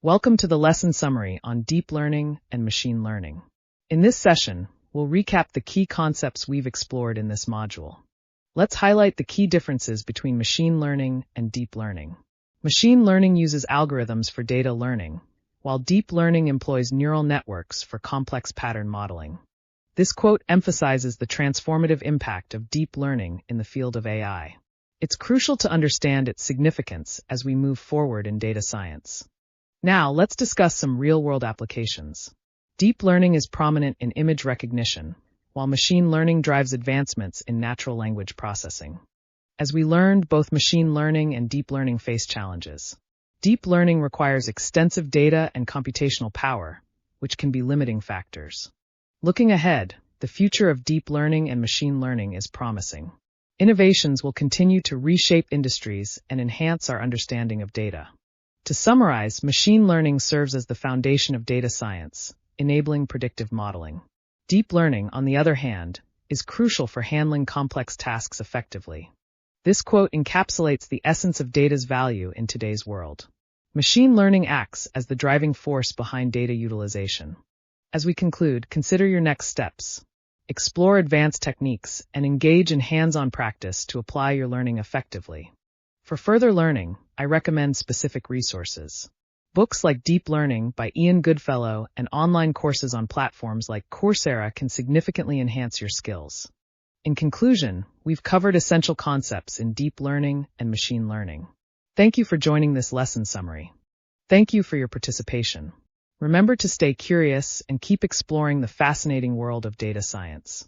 Welcome to the lesson summary on deep learning and machine learning. In this session, we'll recap the key concepts we've explored in this module. Let's highlight the key differences between machine learning and deep learning. Machine learning uses algorithms for data learning, while deep learning employs neural networks for complex pattern modeling. This quote emphasizes the transformative impact of deep learning in the field of AI. It's crucial to understand its significance as we move forward in data science. Now, let's discuss some real-world applications. Deep learning is prominent in image recognition, while machine learning drives advancements in natural language processing. As we learned, both machine learning and deep learning face challenges. Deep learning requires extensive data and computational power, which can be limiting factors. Looking ahead, the future of deep learning and machine learning is promising. Innovations will continue to reshape industries and enhance our understanding of data. To summarize, machine learning serves as the foundation of data science, enabling predictive modeling. Deep learning, on the other hand, is crucial for handling complex tasks effectively. This quote encapsulates the essence of data's value in today's world. Machine learning acts as the driving force behind data utilization. As we conclude, consider your next steps. Explore advanced techniques and engage in hands-on practice to apply your learning effectively. For further learning, I recommend specific resources. Books like Deep Learning by Ian Goodfellow and online courses on platforms like Coursera can significantly enhance your skills. In conclusion, we've covered essential concepts in deep learning and machine learning. Thank you for joining this lesson summary. Thank you for your participation. Remember to stay curious and keep exploring the fascinating world of data science.